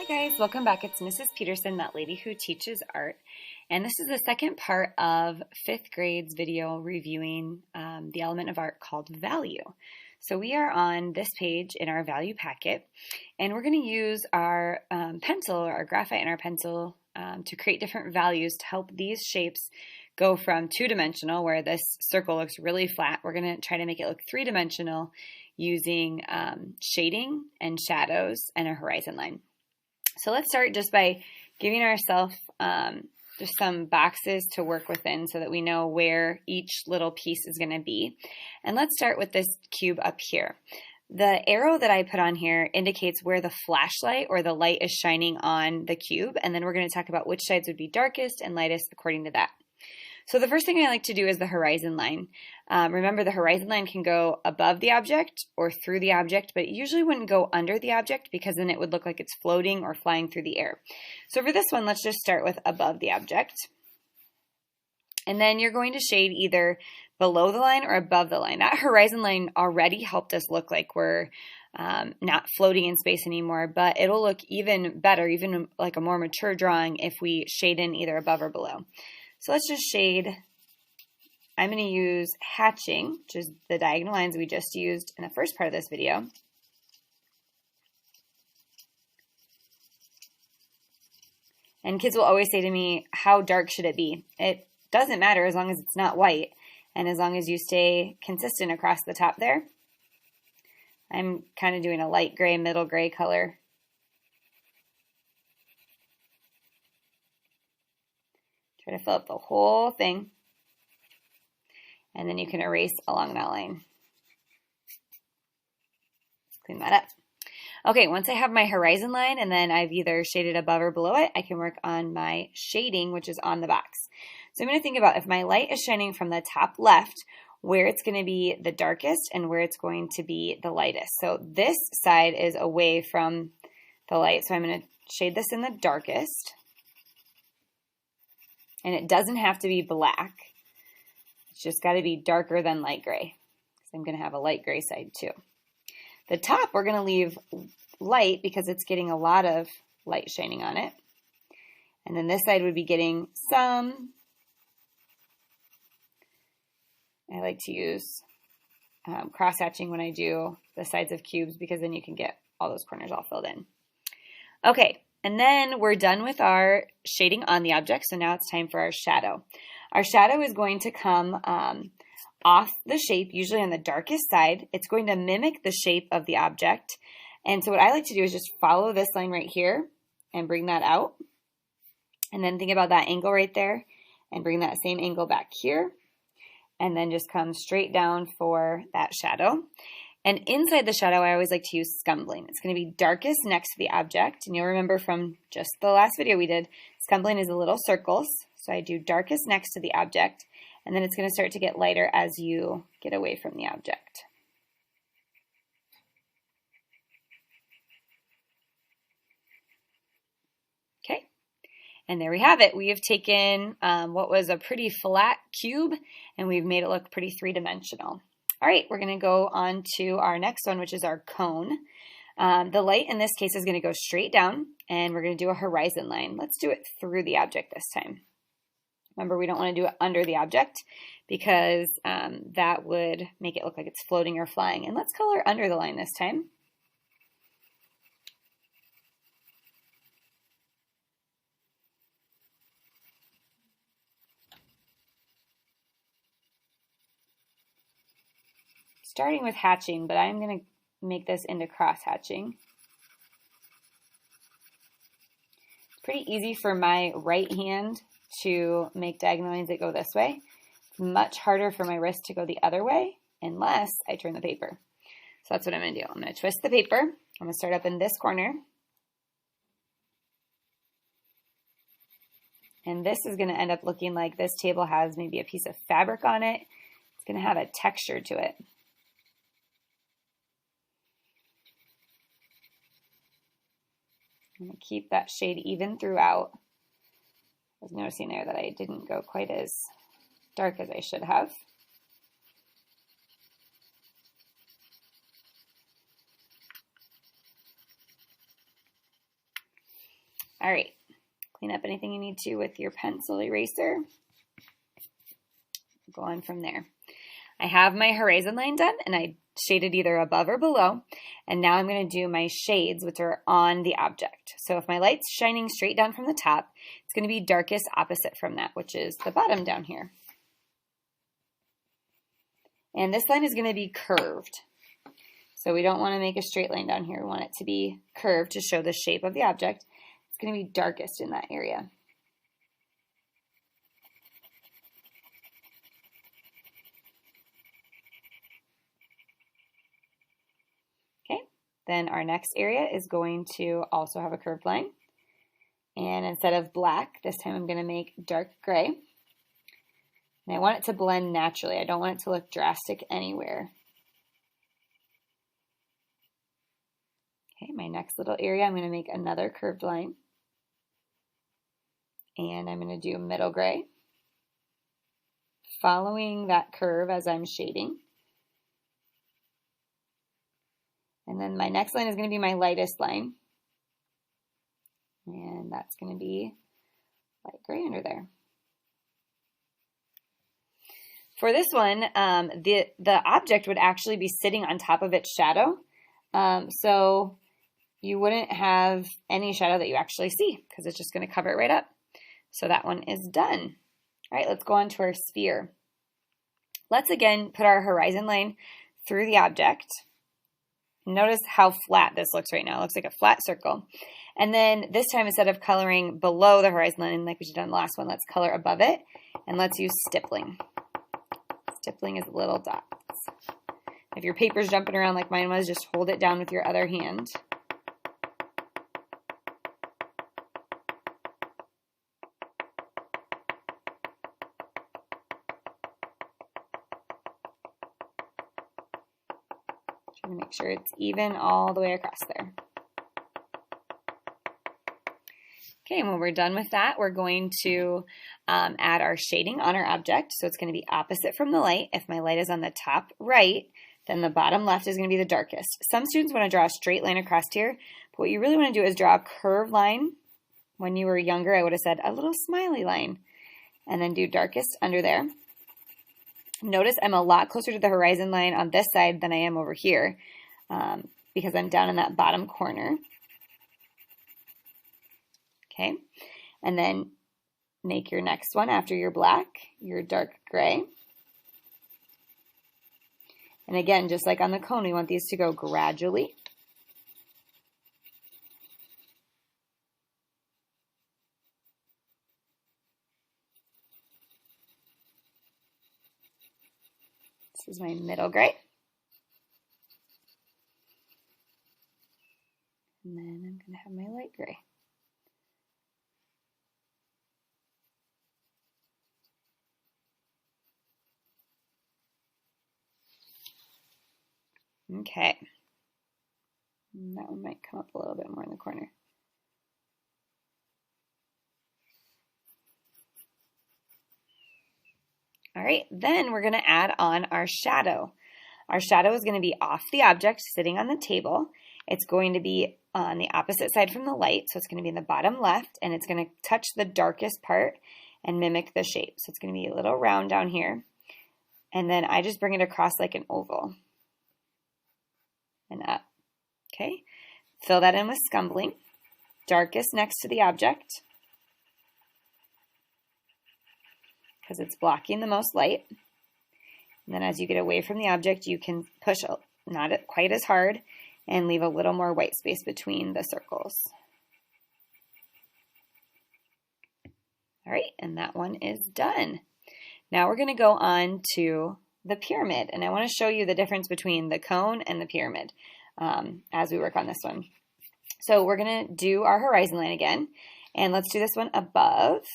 Hi guys, welcome back. It's Mrs. Peterson, that lady who teaches art. And this is the second part of 5th grade's video reviewing the element of art called value. So we are on this page in our value packet, and we're going to use our pencil, or our graphite and our pencil, to create different values to help these shapes go from two-dimensional, where this circle looks really flat. We're going to try to make it look three-dimensional using shading and shadows and a horizon line. So let's start just by giving ourselves just some boxes to work within so that we know where each little piece is going to be. And let's start with this cube up here. The arrow that I put on here indicates where the flashlight or the light is shining on the cube, and then we're going to talk about which sides would be darkest and lightest according to that. So the first thing I like to do is the horizon line. Remember, the horizon line can go above the object or through the object, but it usually wouldn't go under the object because then it would look like it's floating or flying through the air. So for this one, let's just start with above the object. And then you're going to shade either below the line or above the line. That horizon line already helped us look like we're not floating in space anymore, but it'll look even better, even like a more mature drawing, if we shade in either above or below. So let's just shade. I'm going to use hatching, which is the diagonal lines we just used in the first part of this video. And kids will always say to me, how dark should it be? It doesn't matter as long as it's not white, and as long as you stay consistent across the top there. I'm kind of doing a light gray, middle gray color. Try to fill up the whole thing, and then you can erase along that line. Clean that up. Okay, once I have my horizon line and then I've either shaded above or below it, I can work on my shading, which is on the box. So I'm going to think about if my light is shining from the top left, where it's going to be the darkest and where it's going to be the lightest. So this side is away from the light, so I'm going to shade this in the darkest. And it doesn't have to be black. It's just got to be darker than light gray, because I'm going to have a light gray side too. The top, we're going to leave light because it's getting a lot of light shining on it. And then this side would be getting some. I like to use cross-hatching when I do the sides of cubes, because then you can get all those corners all filled in. Okay. And then we're done with our shading on the object, so now it's time for our shadow. Our shadow is going to come off the shape, usually on the darkest side. It's going to mimic the shape of the object. And so what I like to do is just follow this line right here and bring that out. And then think about that angle right there and bring that same angle back here. And then just come straight down for that shadow. And inside the shadow, I always like to use scumbling. It's going to be darkest next to the object. And you'll remember from just the last video we did, scumbling is a little circles. So I do darkest next to the object. And then it's going to start to get lighter as you get away from the object. Okay. And there we have it. We have taken what was a pretty flat cube, and we've made it look pretty three-dimensional. All right, we're going to go on to our next one, which is our cone. The light in this case is going to go straight down, and we're going to do a horizon line. Let's do it through the object this time. Remember, we don't want to do it under the object because that would make it look like it's floating or flying. And let's color under the line this time. Starting with hatching, but I'm going to make this into cross hatching. It's pretty easy for my right hand to make diagonal lines that go this way. It's much harder for my wrist to go the other way unless I turn the paper. So that's what I'm going to do. I'm going to twist the paper. I'm going to start up in this corner. And this is going to end up looking like this table has maybe a piece of fabric on it. It's going to have a texture to it. I'm going to keep that shade even throughout. I was noticing there that I didn't go quite as dark as I should have. All right, clean up anything you need to with your pencil eraser. Go on from there. I have my horizon line done, and I shaded either above or below. And now I'm going to do my shades, which are on the object. So if my light's shining straight down from the top, it's going to be darkest opposite from that, which is the bottom down here. And this line is going to be curved. So we don't want to make a straight line down here. We want it to be curved to show the shape of the object. It's going to be darkest in that area. Okay, then our next area is going to also have a curved line. And instead of black, this time I'm going to make dark gray. And I want it to blend naturally. I don't want it to look drastic anywhere. Okay, my next little area, I'm going to make another curved line. And I'm going to do middle gray, following that curve as I'm shading. And then my next line is going to be my lightest line. And that's going to be light gray under there. For this one, the object would actually be sitting on top of its shadow. So you wouldn't have any shadow that you actually see because it's just going to cover it right up. So that one is done. All right, let's go on to our sphere. Let's again put our horizon line through the object. Notice how flat this looks right now. It looks like a flat circle. And then this time, instead of coloring below the horizon line like we did on the last one, let's color above it. And let's use stippling. Stippling is little dots. If your paper's jumping around like mine was, just hold it down with your other hand. Trying to make sure it's even all the way across there. Okay, and when we're done with that, we're going to add our shading on our object. So it's going to be opposite from the light. If my light is on the top right, then the bottom left is going to be the darkest. Some students want to draw a straight line across here, but what you really want to do is draw a curved line. When you were younger, I would have said a little smiley line, and then do darkest under there. Notice I'm a lot closer to the horizon line on this side than I am over here because I'm down in that bottom corner. Okay, and then make your next one after your black, your dark gray. And again, just like on the cone, we want these to go gradually. This is my middle gray. And then I'm going to have my light gray. Okay. And that one might come up a little bit more in the corner. All right, then we're going to add on our shadow. Our shadow is going to be off the object, sitting on the table. It's going to be on the opposite side from the light, so it's going to be in the bottom left, and it's going to touch the darkest part and mimic the shape. So it's going to be a little round down here, and then I just bring it across like an oval and up. Okay, fill that in with scumbling, darkest next to the object, because it's blocking the most light. And then as you get away from the object, you can push not quite as hard and leave a little more white space between the circles. All right, and that one is done. Now we're going to go on to the pyramid, and I want to show you the difference between the cone and the pyramid as we work on this one. So we're going to do our horizon line again, and let's do this one above.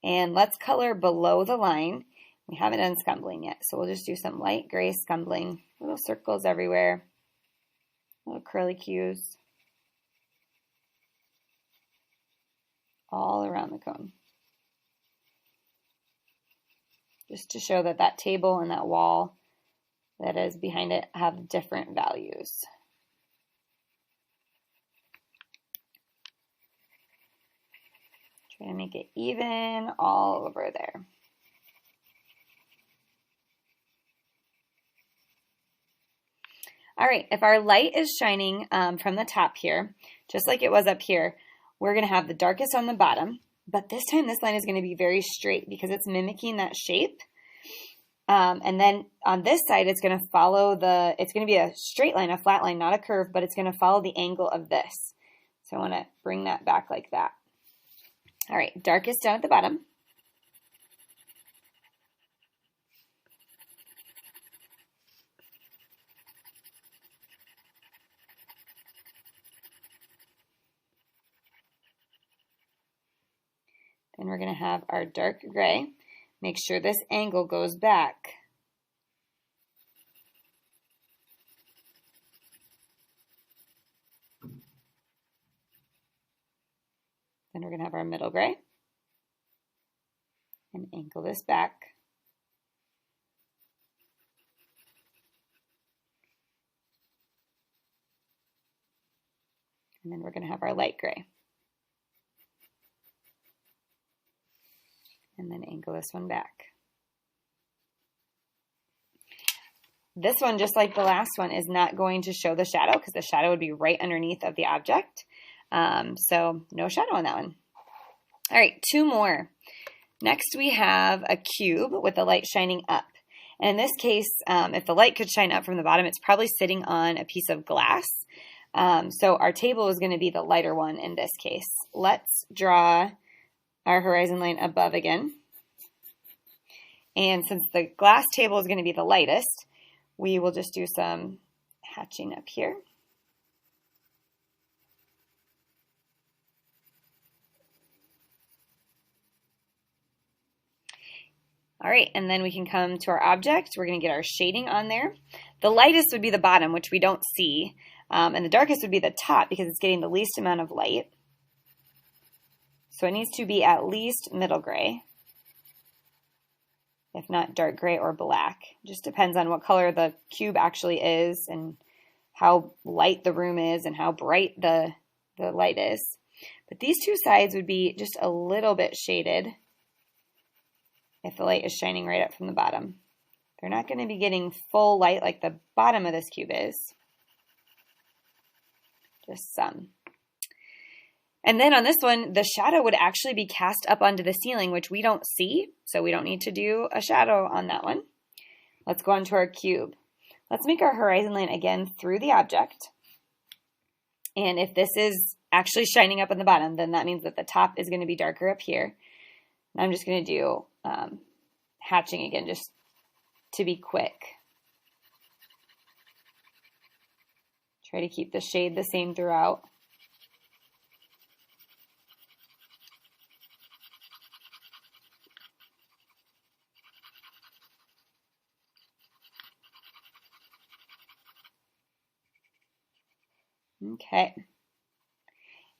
And let's color below the line. We haven't done scumbling yet, so we'll just do some light gray scumbling, little circles everywhere, little curly cues, all around the cone. Just to show that that table and that wall that is behind it have different values. Try to make it even all over there. All right, if our light is shining from the top here, just like it was up here, we're going to have the darkest on the bottom, but this time this line is going to be very straight because it's mimicking that shape. And then on this side, it's going to follow it's going to be a straight line, a flat line, not a curve, but it's going to follow the angle of this. So I want to bring that back like that. All right, darkest down at the bottom. Then we're going to have our dark gray. Make sure this angle goes back. Then we're going to have our middle gray and angle this back. And then we're going to have our light gray. And then angle this one back. This one, just like the last one, is not going to show the shadow because the shadow would be right underneath of the object. So no shadow on that one. All right, two more. Next we have a cube with the light shining up. And in this case, if the light could shine up from the bottom, it's probably sitting on a piece of glass. So our table is going to be the lighter one in this case. Let's draw our horizon line above again. And since the glass table is going to be the lightest, we will just do some hatching up here. All right, and then we can come to our object. We're going to get our shading on there. The lightest would be the bottom, which we don't see, and the darkest would be the top because it's getting the least amount of light. So it needs to be at least middle gray, if not dark gray or black. Just depends on what color the cube actually is and how light the room is and how bright the light is. But these two sides would be just a little bit shaded if the light is shining right up from the bottom. They're not going to be getting full light like the bottom of this cube is. Just some. And then on this one, the shadow would actually be cast up onto the ceiling, which we don't see, so we don't need to do a shadow on that one. Let's go on to our cube. Let's make our horizon line again through the object. And if this is actually shining up on the bottom, then that means that the top is going to be darker up here. And I'm just going to do hatching again just to be quick. Try to keep the shade the same throughout. Okay.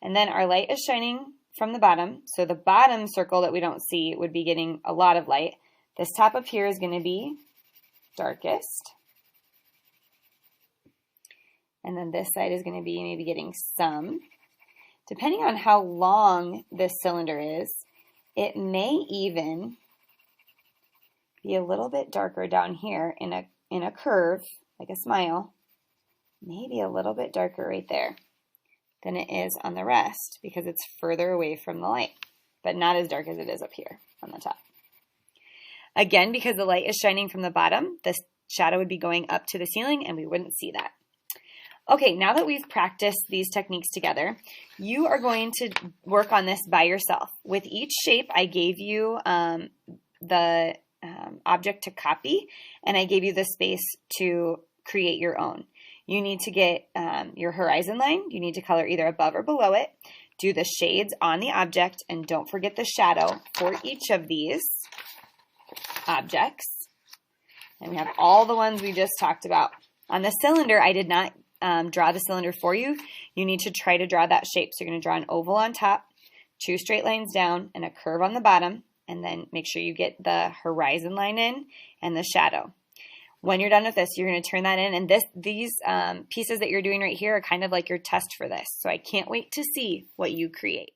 And then our light is shining from the bottom. So the bottom circle that we don't see would be getting a lot of light. This top up here is going to be darkest. And then this side is going to be maybe getting some. Depending on how long this cylinder is, it may even be a little bit darker down here in a curve, like a smile. Maybe a little bit darker right there than it is on the rest because it's further away from the light, but not as dark as it is up here on the top. Again, because the light is shining from the bottom, the shadow would be going up to the ceiling and we wouldn't see that. Okay, now that we've practiced these techniques together, you are going to work on this by yourself. With each shape, I gave you the object to copy, and I gave you the space to create your own. You need to get your horizon line. You need to color either above or below it. Do the shades on the object, and don't forget the shadow for each of these objects. And we have all the ones we just talked about. On the cylinder, I did not draw the cylinder for you. You need to try to draw that shape. So you're going to draw an oval on top, two straight lines down, and a curve on the bottom, and then make sure you get the horizon line in and the shadow. When you're done with this, you're going to turn that in, and these pieces that you're doing right here are kind of like your test for this. So I can't wait to see what you create.